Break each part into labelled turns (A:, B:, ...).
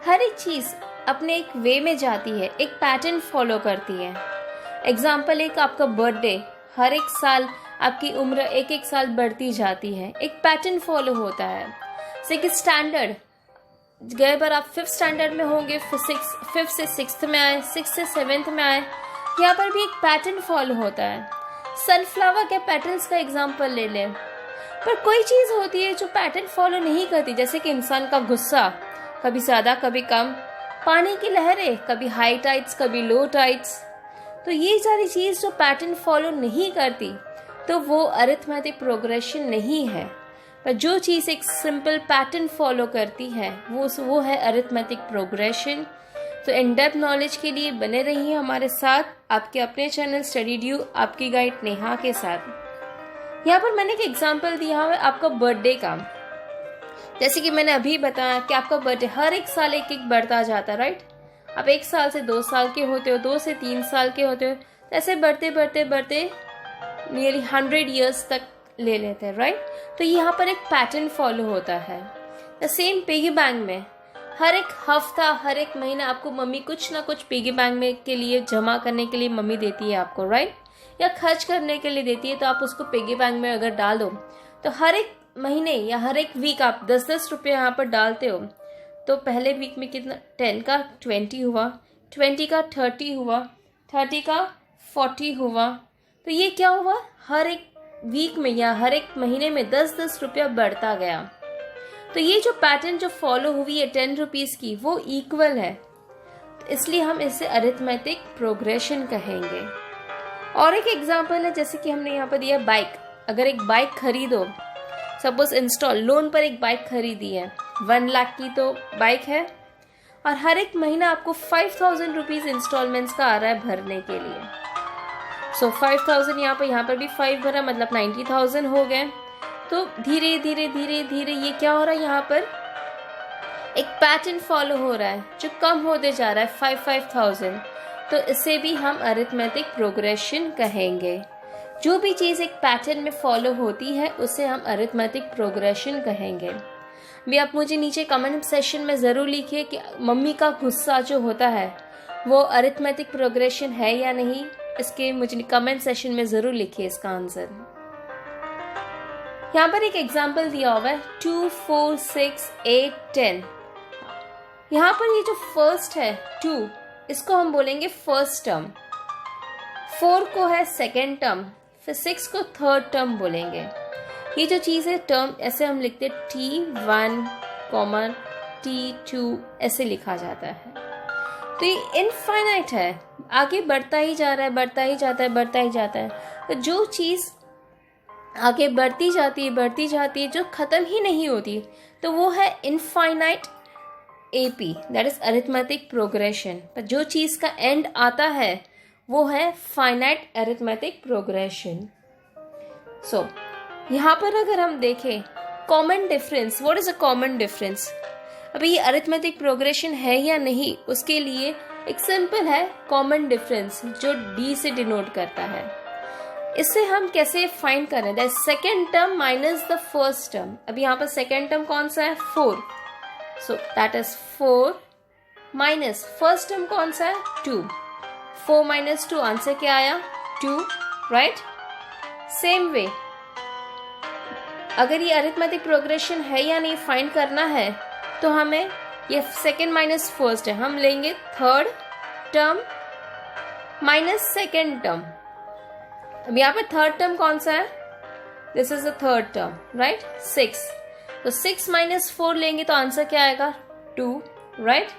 A: हर एक चीज़ अपने एक वे में जाती है, एक पैटर्न फॉलो करती है। एग्जाम्पल एक आपका बर्थडे, हर एक साल आपकी उम्र एक एक साल बढ़ती जाती है, एक पैटर्न फॉलो होता है। सेकंड स्टैंडर्ड, गए बार आप 5th स्टैंडर्ड में होंगे, 5th से 6th में आए, 6th से 7th में आए, यहाँ पर भी एक पैटर्न फॉलो होता है। सनफ्लावर के पेटल्स का एग्जाम्पल ले लें, पर कोई चीज़ होती है जो पैटर्न फॉलो नहीं करती, जैसे कि इंसान का गुस्सा, कभी ज़्यादा कभी कम, पानी की लहरें, कभी हाई टाइड्स कभी लो टाइड्स। तो ये सारी चीज़ जो पैटर्न फॉलो नहीं करती तो वो अरिथमेटिक प्रोग्रेशन नहीं है। पर जो चीज़ एक सिंपल पैटर्न फॉलो करती है वो है अरिथमेटिक प्रोग्रेशन। तो इन डेप्थ नॉलेज के लिए बने रहिए हमारे साथ, आपके अपने चैनल स्टडी ड्यू आपकी गाइड नेहा के साथ। यहाँ पर मैंने एक एग्जांपल दिया है आपका बर्थडे का। जैसे कि मैंने अभी बताया कि आपका बर्थडे हर एक साल एक एक बढ़ता जाता है, राइट। आप 1 साल से 2 साल के होते हो, 2 से 3 साल के होते हो, ऐसे बढ़ते बढ़ते बढ़ते नियरली 100 ईयर्स तक ले लेते हैं, राइट। तो यहाँ पर एक पैटर्न फॉलो होता है। द सेम पिगी बैंक में हर एक हफ्ता, हर एक महीना आपको मम्मी कुछ ना कुछ पिगी बैंक में के लिए जमा करने के लिए मम्मी देती है आपको, राइट, या खर्च करने के लिए देती है। तो आप उसको पिगी बैंक में अगर डाल दो तो हर एक महीने या हर एक वीक आप 10-10 रुपये यहाँ पर डालते हो। तो पहले वीक में कितना, 10 का 20 हुआ, 20 का 30 हुआ, 30 का 40 हुआ। तो ये क्या हुआ, हर एक वीक में या हर एक महीने में 10-10 रुपया बढ़ता गया। तो ये जो पैटर्न जो फॉलो हुई है 10 रुपीज़ की, वो इक्वल है, तो इसलिए हम इसे अरिथमेटिक प्रोग्रेशन कहेंगे। और एक एग्जांपल है, जैसे कि हमने यहाँ पर दिया बाइक। अगर एक बाइक खरीदो, सपोज इंस्टॉल लोन पर एक बाइक खरीदी है, 1 लाख की तो बाइक है, और हर एक महीना आपको 5000 रुपीज़ इंस्टॉलमेंट्स का आ रहा है भरने के लिए। सो 5000 यहाँ पर भी 5 भरा, मतलब 90,000 हो गए। तो धीरे धीरे धीरे धीरे ये क्या हो रहा है, यहाँ पर एक पैटर्न फॉलो हो रहा है जो कम होते जा रहा है, 5,000। तो इसे भी हम अरिथमेटिक प्रोग्रेशन कहेंगे। जो भी चीज़ एक पैटर्न में फॉलो होती है उसे हम अरिथमेटिक प्रोग्रेशन कहेंगे। भी आप मुझे नीचे कमेंट सेशन में ज़रूर लिखिए कि मम्मी का गुस्सा जो होता है वो अरिथमेटिक प्रोग्रेशन है या नहीं। इसके मुझे कमेंट सेशन में ज़रूर लिखिए इसका आंसर। यहाँ पर एक एग्जाम्पल दिया हुआ है 2, 4, 6, 8, 10। यहाँ पर ये जो फर्स्ट है 2, इसको हम बोलेंगे फर्स्ट टर्म, 4 को है सेकेंड टर्म, फिर 6 को थर्ड टर्म बोलेंगे। ये जो चीज़ है टर्म ऐसे हम लिखते T1, T2 ऐसे लिखा जाता है। तो ये इनफाइनाइट है, आगे बढ़ता ही जा रहा है, बढ़ता ही जाता है, बढ़ता ही जाता है। तो जो चीज़ आगे बढ़ती जाती है, जो ख़त्म ही नहीं होती, तो वो है infinite AP, that is arithmetic progression. पर जो चीज़ का एंड आता है वो है फाइनाइट अरिथमेटिक प्रोग्रेशन। सो यहाँ पर अगर हम देखें common difference, what is a common difference. अभी ये अरिथमेटिक प्रोग्रेशन है या नहीं, उसके लिए एक सिंपल है कॉमन डिफरेंस जो D से डिनोट करता है। इससे हम कैसे फाइंड करें, that second term minus the first term. अभी यहाँ पर सेकेंड टर्म कौन सा है, 4, so that is 4 minus first term कौन सा है, 2, 4 माइनस 2 आंसर क्या आया, 2, राइट। सेम वे अगर ये अरिथमेटिक प्रोग्रेशन है या नहीं फाइंड करना है तो हमें ये सेकेंड माइनस फर्स्ट है, हम लेंगे third term minus second term. अब यहाँ पे थर्ड टर्म कौन सा है, this is the third term, right, 6। तो 6 माइनस 4 लेंगे तो आंसर क्या आएगा, 2, राइट।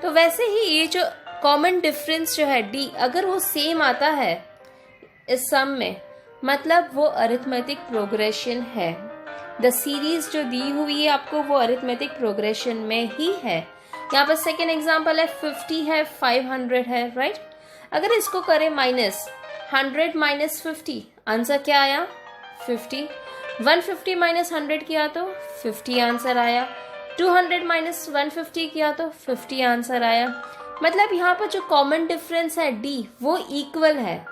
A: तो वैसे ही ये जो कॉमन डिफरेंस जो है D, अगर वो सेम आता है इस सम में, मतलब वो अरिथमेटिक प्रोग्रेशन है। द सीरीज जो दी हुई है आपको वो अरिथमेटिक प्रोग्रेशन में ही है। यहाँ पर सेकेंड एग्जाम्पल है 50 है, 500 है, राइट। अगर इसको करें माइनस 100 माइनस 50, आंसर क्या आया, 50। 150 माइनस 100 किया तो 50 आंसर आया। 200 माइनस 150 किया तो 50 आंसर आया। मतलब यहाँ पर जो कॉमन डिफरेंस है D, वो इक्वल है,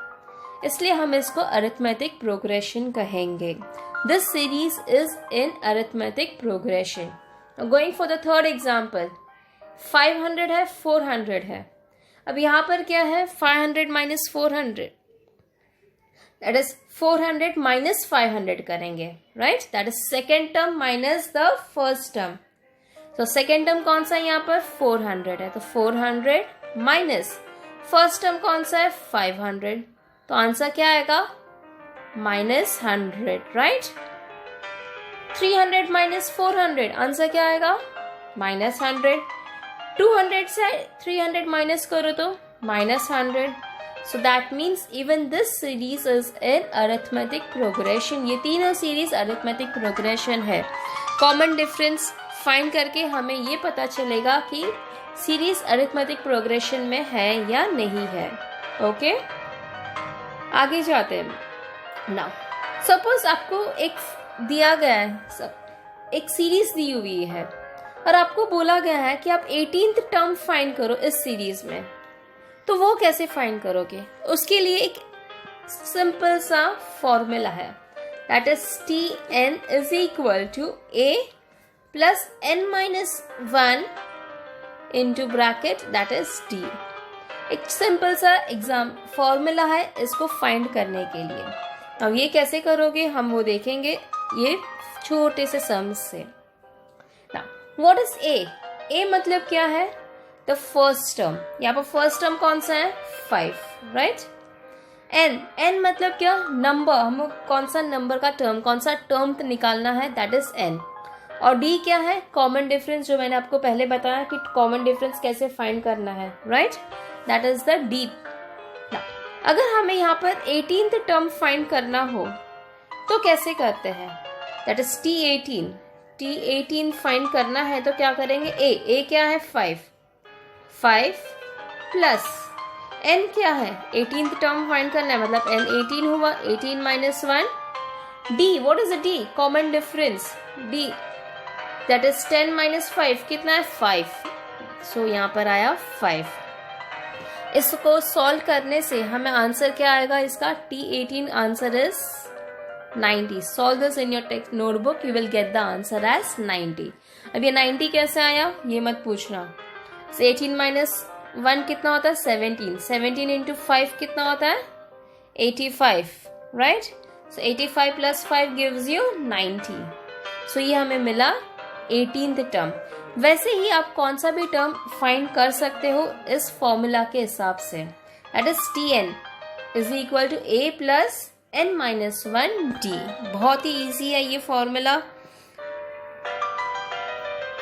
A: इसलिए हम इसको अरिथमेटिक प्रोग्रेशन कहेंगे। This series is in arithmetic progression. Now going for the third example, 500 है, 400 है। अब यहाँ पर क्या है, 500 माइनस 400, दैट इज 400 माइनस 500 करेंगे, right. That is second term minus the first term. तो सेकेंड टर्म कौन सा है यहाँ पर, 400 है, तो 400 माइनस फर्स्ट टर्म कौन सा है, 500। तो आंसर क्या आएगा, -100, राइट। 300 माइनस 400, आंसर क्या आएगा, -100। 200 से 300 माइनस करो तो -100। So that means even this series is in arithmetic progression. ये तीनों सीरीज अरिथमेटिक प्रोग्रेशन है। कॉमन डिफरेंस फाइंड करके हमें ये पता चलेगा कि सीरीज अरिथमेटिक प्रोग्रेशन में है या नहीं है। ओके, आगे जाते हैं। नाउ सपोज आपको एक दिया गया है, एक सीरीज दी हुई है और आपको बोला गया है कि आप 18th टर्म फाइंड करो इस सीरीज में। तो वो कैसे फाइंड करोगे, उसके लिए एक सिंपल सा फॉर्मूला है, that is Tn is equal to a plus n-1 into bracket that is d। एक सिंपल सा एग्जाम फॉर्मूला है इसको फाइंड करने के लिए। अब ये कैसे करोगे हम वो देखेंगे ये छोटे से सम्स से। What is a? a मतलब क्या है, द फर्स्ट टर्म। यहाँ पर फर्स्ट टर्म कौन सा है, 5, राइट। n मतलब क्या, नंबर, हम कौन सा नंबर का टर्म, कौन सा टर्म निकालना है, दैट इज n। और d क्या है, कॉमन डिफरेंस, जो मैंने आपको पहले बताया कि कॉमन डिफरेंस कैसे फाइंड करना है, right, that is the d। अगर हमें यहाँ पर 18th टर्म फाइंड करना हो तो कैसे करते हैं, दैट इज T18 फाइंड करना है तो क्या करेंगे, a क्या है, 5 प्लस n क्या है, 18th टर्म फाइंड करना है मतलब n 18 हुआ, 18 minus 1। d, what is d, common difference d, that is 10 minus 5 कितना है, 5। सो यहाँ पर आया 5। इसको सॉल्व करने से हमें आंसर क्या आएगा इसका, T18 answer is 90। Solve this in your text notebook, you will get the answer as 90। अब ये 90 कैसे आया ये मत पूछना। 18 माइनस 1 कितना होता है, 17 इंटू 5 कितना होता है, 85, right. So 85 plus 5 gives you 90। सो ये हमें मिला 18th टर्म। वैसे ही आप कौन सा भी टर्म फाइंड कर सकते हो इस फॉर्मूला के हिसाब से, that is Tn is equal to a plus n-1 d। बहुत ही इजी है ये फॉर्मूला।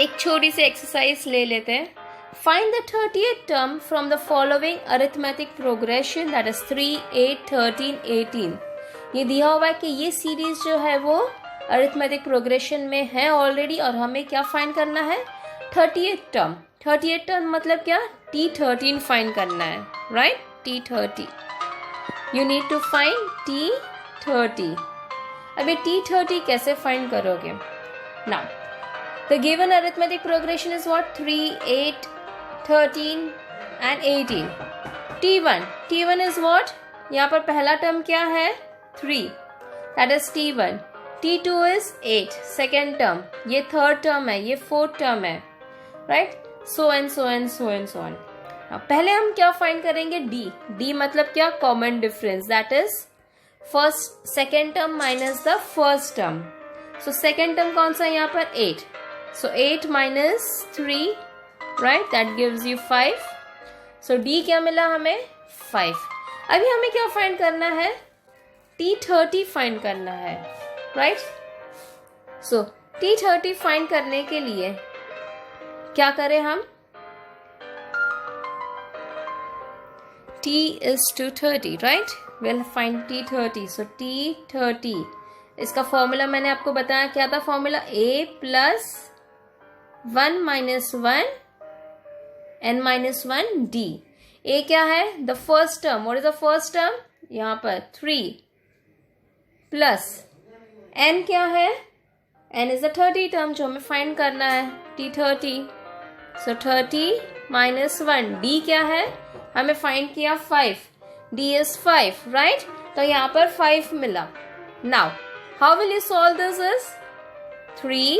A: एक छोटी सी एक्सरसाइज ले लेते हैं। Find the 30th term from the following arithmetic progression, that is 3, 8, 13, 18। ये दिया हुआ है कि ये सीरीज जो है वो अरिथमेटिक प्रोग्रेशन में है ऑलरेडी और हमें क्या फाइंड करना है, 30th टर्म। 30th टर्म मतलब क्या, T13 फाइंड करना है, right, T30। You need to find T30। अब ये T30 कैसे फाइंड करोगे, now the given arithmetic progression is what, 3, 8, 13 and 18। T1 is what, यहाँ पर पहला टर्म क्या है, 3, that is T1। T2 is 8, second term, ये थर्ड टर्म है, ये फोर्थ टर्म है, right, so and so and so and so on. पहले हम क्या फाइंड करेंगे, d मतलब क्या, common difference, that is first second term minus the first term. So second term कौन सा है यहाँ पर, 8। सो 8 minus 3, right, that gives you 5। So d क्या मिला हमें, 5। अभी हमें क्या फाइंड करना है, T30 फाइंड करना है, राइट। सो T30 फाइंड करने के लिए क्या करें हम, T is to 30, right? We'll find T30. So T30 इसका फॉर्मूला मैंने आपको बताया क्या था, formula a plus 1 minus 1 n-1 d। a क्या है, the first term, what is the first term, यहाँ पर 3 प्लस n क्या है, n इज द 30 टर्म जो हमें फाइंड करना है, T30। सो 30 माइनस 1, d क्या है, हमें फाइंड किया 5, d इज 5, राइट। तो यहाँ पर 5 मिला। Now how will you solve this, is 3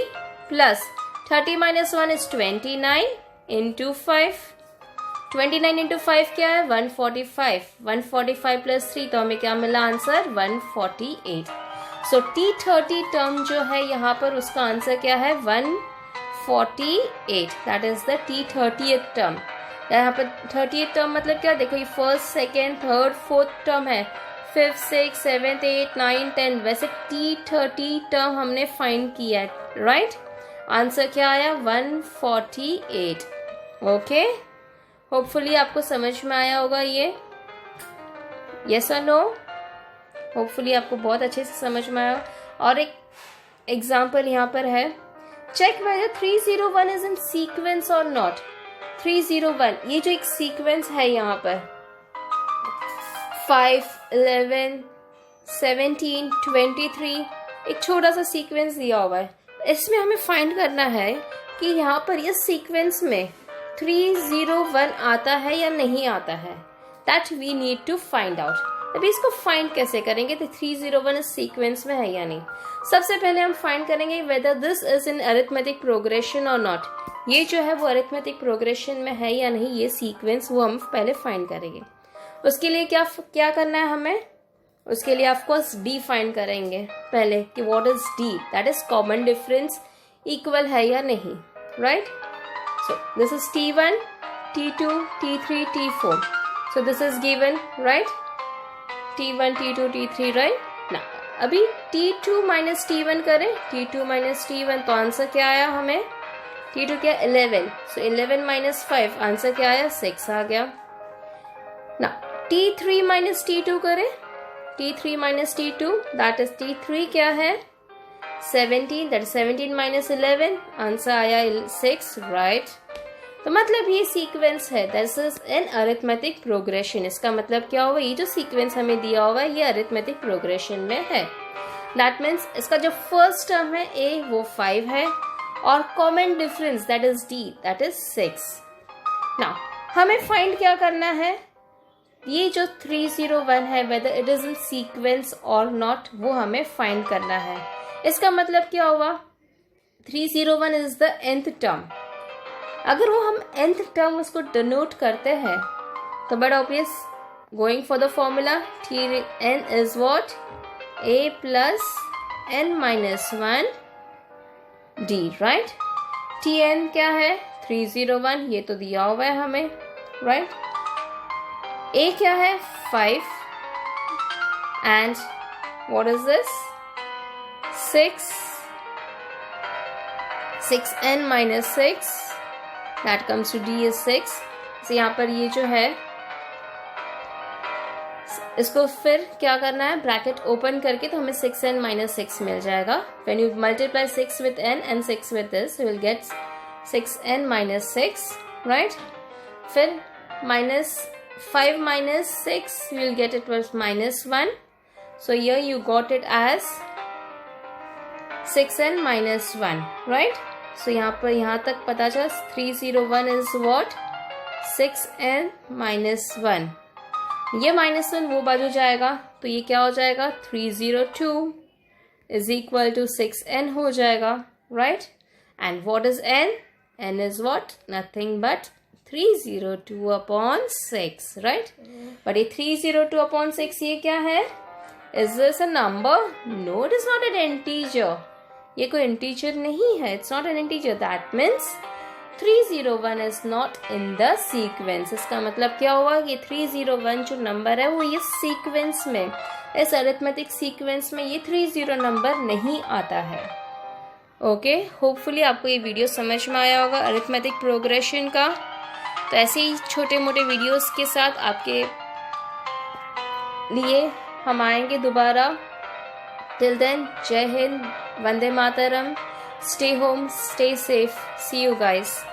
A: plus 30 minus 1 is 29 into 5, 29 into 5 क्या है 145, 145 प्लस 3 तो हमें क्या मिला आंसर 148। सो T30 टर्म जो है यहाँ पर उसका आंसर क्या है 148, that is the T30th term. यहाँ पर 30th टर्म मतलब क्या, देखो ये first second third fourth term है, 5th 6th 7th 8th 9th 10th, वैसे T30 टर्म हमने फाइंड किया है, राइट। आंसर क्या आया 148। ओके, होपफुली आपको समझ में आया होगा ये, यस और नो। होपफुली आपको बहुत अच्छे से समझ में आया। और एक एग्जाम्पल यहाँ पर है, check whether 301 is in sequence और नॉट। 301 ये जो एक सीक्वेंस है यहाँ पर 5, 11, 17, 23, एक छोटा सा सीक्वेंस दिया हुआ है। इसमें हमें फाइंड करना है कि यहाँ पर ये सीक्वेंस में 301 आता है या नहीं आता है, that we need to find out. अभी इसको फाइंड कैसे करेंगे तो 301 इस सीक्वेंस में है या नहीं। सबसे पहले हम फाइंड करेंगे whether this is in arithmetic progression और नॉट। ये जो है वो अरिथमेटिक प्रोग्रेशन में है या नहीं, ये सीक्वेंस वो हम पहले फाइंड करेंगे। उसके लिए क्या करना है हमें, उसके लिए ऑफकोर्स डी फाइंड करेंगे पहले कि what is D, that is common difference, equal है या नहीं, right. So this is T1, T2, T3, T4, so this is given, right? T1, T2, T3, right? ना अभी T2 माइनस T1 करें, T2 minus T1 तो answer क्या आया हमें, T2 क्या 11, so 11 माइनस 5 आंसर क्या आया 6 आ गया ना। T3 माइनस T2 करें, T3 minus T2 that is T3 क्या है 17, दैट 17 माइनस 11 आंसर आया 6, राइट। तो मतलब ये सीक्वेंस है, this is an arithmetic progression. इसका मतलब क्या होगा, ये जो सीक्वेंस हमें दिया हुआ है ये अरिथमेटिक प्रोग्रेशन में है। दैट मीन्स इसका जो फर्स्ट टर्म है ए वो 5 है और common difference that is D that is 6। Now हमें फाइंड क्या करना है, ये जो 301 है whether it is in sequence और नॉट, वो हमें फाइंड करना है। इसका मतलब क्या हुआ, 301 इज द nth टर्म। अगर वो हम nth टर्म उसको डिनोट करते हैं तो बड़ा obvious, going for the formula Tn is what a plus n minus 1 d, right. Tn क्या है 301, ये तो दिया हुआ है हमें, राइट। a क्या है 5 and what is this 6n minus 6 that comes to d is 6। तो यहाँ पर ये जो है इसको फिर क्या करना है, ब्रैकेट ओपन करके तो हमें 6n माइनस 6 मिल जाएगा। When you multiply 6 with n and 6 with this you will get 6n minus 6, right? फिर minus 5 minus 6 you will get it was minus 1. So here you got it as 6n minus 1, right? So यहाँ तक पता चला 301 is what 6n minus 1। ये minus 1 वो बाजू जाएगा तो ये क्या हो जाएगा 302 is equal to 6n हो जाएगा, right? And what is n? n is what? Nothing but 302 upon 6, right? But ये 302 upon 6 ये क्या है? Is this a number? No, it is not an integer. ये कोई integer नहीं है. It's not an integer. That means 301 is not in the sequence. इसका मतलब क्या हुआ कि 301 जो नंबर है वो ये सीक्वेंस में, इस अरिथमेटिक सीक्वेंस में ये 30 नंबर नहीं आता है। ओके, होपफुली आपको ये वीडियो समझ में आया होगा अरिथमेटिक प्रोग्रेशन का। तो ऐसे ही छोटे मोटे वीडियोस के साथ आपके लिए हम आएंगे दोबारा। Till then, Jai Hind, Vande Mataram, stay home, stay safe, see you guys.